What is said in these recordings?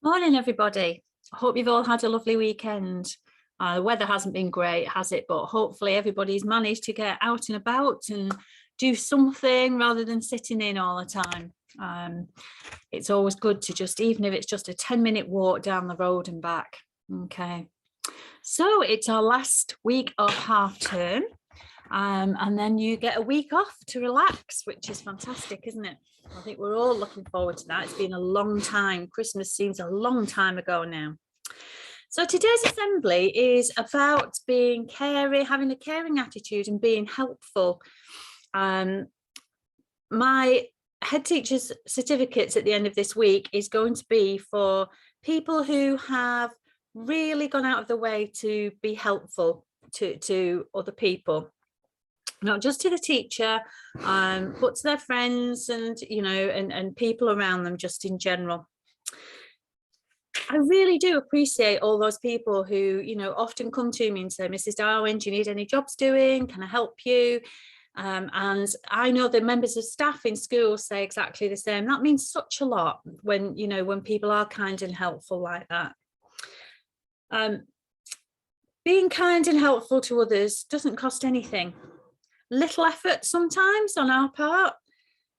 Morning, everybody. I hope you've all had a lovely weekend. The weather hasn't been great, has it? But hopefully everybody's managed to get out and about and do something rather than sitting in all the time. It's always good to just, even if it's just a 10-minute walk down the road and back. Okay. So it's our last week of half term. And then you get a week off to relax, which is fantastic, isn't it? I think we're all looking forward to that. It's been a long time. Christmas seems a long time ago now. So today's assembly is about being caring, having a caring attitude and being helpful. My head teacher's certificates at the end of this week is going to be for people who have really gone out of the way to be helpful to other people. Not just to the teacher, but to their friends and, and people around them just in general. I really do appreciate all those people who, often come to me and say, Mrs. Darwin, do you need any jobs doing? Can I help you? And I know the members of staff in schools say exactly the same. That means such a lot when, when people are kind and helpful like that. Being kind and helpful to others doesn't cost anything. Little effort sometimes on our part,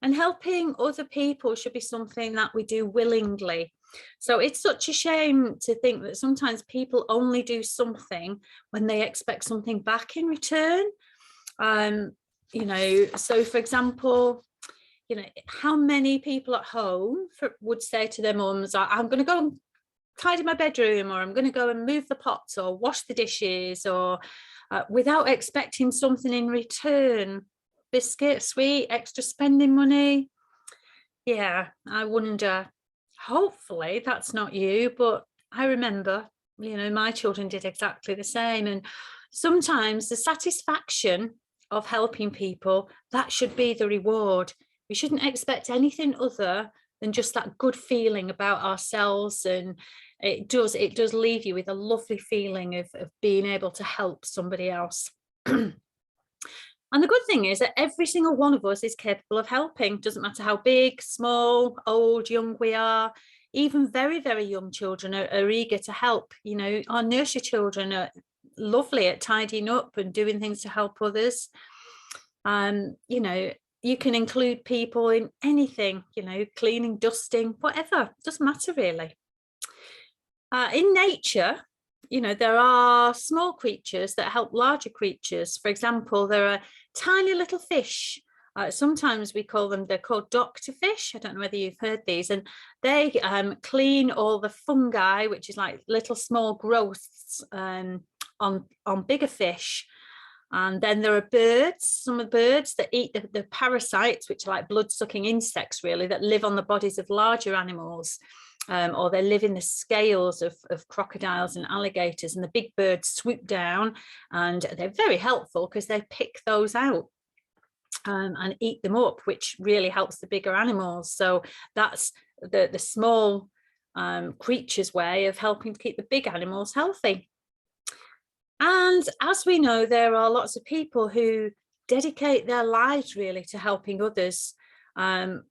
and helping other people should be something that we do willingly. So it's such a shame to think that sometimes people only do something when they expect something back in return. So for example, how many people at home would say to their mums, I'm going to go and tidy my bedroom, or I'm going to go and move the pots or wash the dishes, or without expecting something in return. Biscuit, sweet, extra spending money. Yeah, I wonder. Hopefully that's not you, but I remember, my children did exactly the same. And sometimes the satisfaction of helping people, that should be the reward. We shouldn't expect anything other than just that good feeling about ourselves. And it does leave you with a lovely feeling of being able to help somebody else. And the good thing is that every single one of us is capable of helping. Doesn't matter how big, small, old, young we are. Even very, very young children are eager to help. Our nursery children are lovely at tidying up and doing things to help others. You can include people in anything, cleaning, dusting, whatever. Doesn't matter really. In nature, there are small creatures that help larger creatures. For example, there are tiny little fish. Sometimes they're called doctor fish. I don't know whether you've heard these. And they clean all the fungi, which is like little small growths on bigger fish. And then there are birds, some birds that eat the parasites, which are like blood-sucking insects, really, that live on the bodies of larger animals. Or they live in the scales of crocodiles and alligators, and the big birds swoop down, and they're very helpful because they pick those out and eat them up, which really helps the bigger animals. So that's the small creatures' way of helping to keep the big animals healthy. And as we know, there are lots of people who dedicate their lives really to helping others.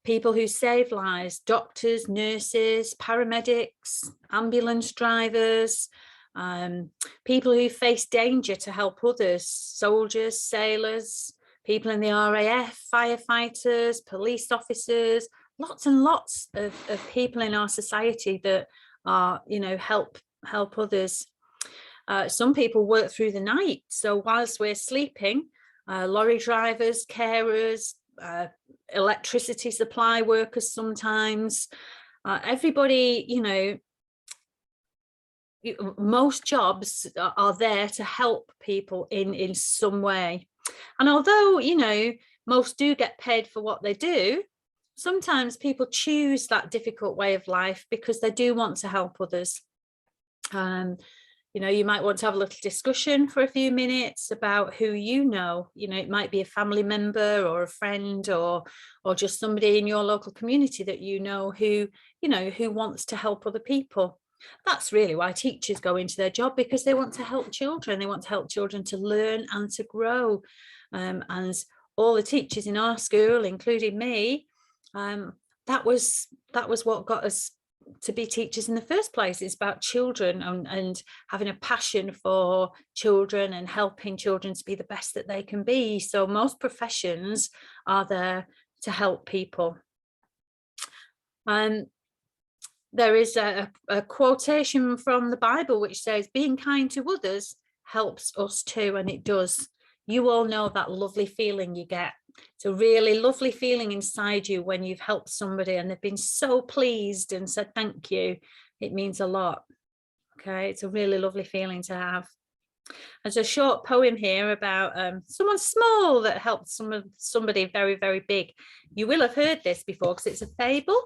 People who save lives, doctors, nurses, paramedics, ambulance drivers, people who face danger to help others, soldiers, sailors, people in the RAF, firefighters, police officers, lots and lots of people in our society that are, help others. Some people work through the night. So whilst we're sleeping, lorry drivers, carers, electricity supply workers sometimes, everybody, most jobs are there to help people in some way. And although, most do get paid for what they do, sometimes people choose that difficult way of life because they do want to help others. You might want to have a little discussion for a few minutes about who it might be a family member or a friend or just somebody in your local community that who wants to help other people. That's really why teachers go into their job, because they want to help children. They want to help children to learn and to grow. And all the teachers in our school, including me, that was what got us to be teachers in the first place. It's about children and having a passion for children and helping children to be the best that they can be. So most professions are there to help people. There is a quotation from the Bible which says, being kind to others helps us too, and it does. You all know that lovely feeling you get. It's a really lovely feeling inside you when you've helped somebody and they've been so pleased and said thank you. It means a lot. Okay, it's a really lovely feeling to have. There's a short poem here about someone small that helped somebody very, very big. You will have heard this before because it's a fable.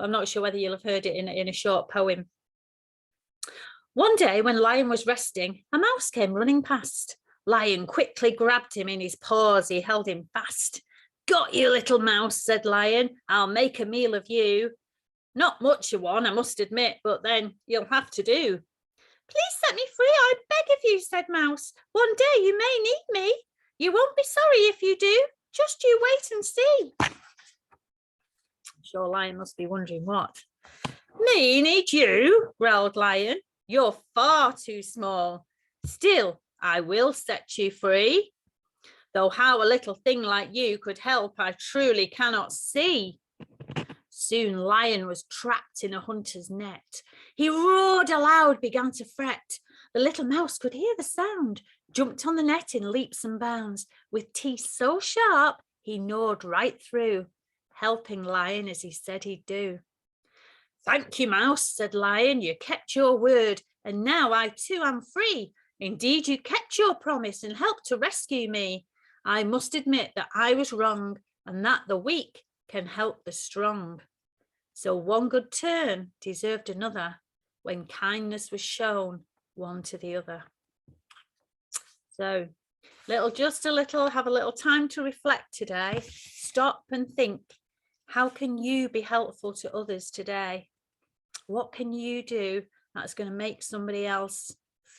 I'm not sure whether you'll have heard it in a short poem. One day when Lion was resting, a mouse came running past. Lion quickly grabbed him in his paws. He held him fast. Got you, little mouse, said Lion. I'll make a meal of you. Not much of one, I must admit, but then you'll have to do. Please set me free, I beg of you, said Mouse. One day you may need me. You won't be sorry if you do. Just you wait and see. I'm sure Lion must be wondering what. Me need you, growled Lion. You're far too small. Still, I will set you free. Though how a little thing like you could help, I truly cannot see. Soon Lion was trapped in a hunter's net. He roared aloud, began to fret. The little mouse could hear the sound, jumped on the net in leaps and bounds. With teeth so sharp, he gnawed right through, helping Lion as he said he'd do. Thank you, Mouse, said Lion. You kept your word, and now I too am free. Indeed, you kept your promise and helped to rescue me. I must admit that I was wrong, and that the weak can help the strong. So one good turn deserved another when kindness was shown one to the other. So have a little time to reflect today. Stop and think, how can you be helpful to others today? What can you do that's going to make somebody else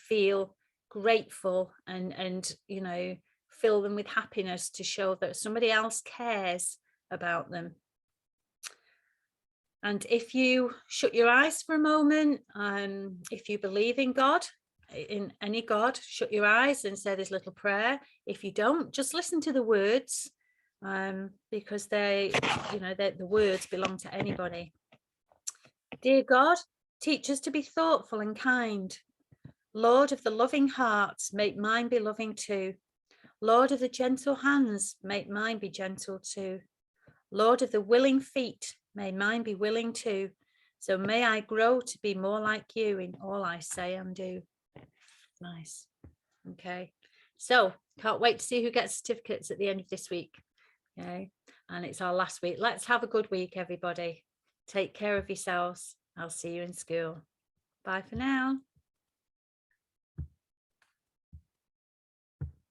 feel grateful and you know, fill them with happiness to show that somebody else cares about them? And if you shut your eyes for a moment, if you believe in God, in any God, shut your eyes and say this little prayer. If you don't, just listen to the words, because the words belong to anybody. Dear God, teach us to be thoughtful and kind. Lord of the loving hearts, make mine be loving too. Lord of the gentle hands, make mine be gentle too. Lord of the willing feet, may mine be willing too. So may I grow to be more like you in all I say and do. Nice. Okay. So can't wait to see who gets certificates at the end of this week. Okay. And it's our last week. Let's have a good week, everybody. Take care of yourselves. I'll see you in school. Bye for now.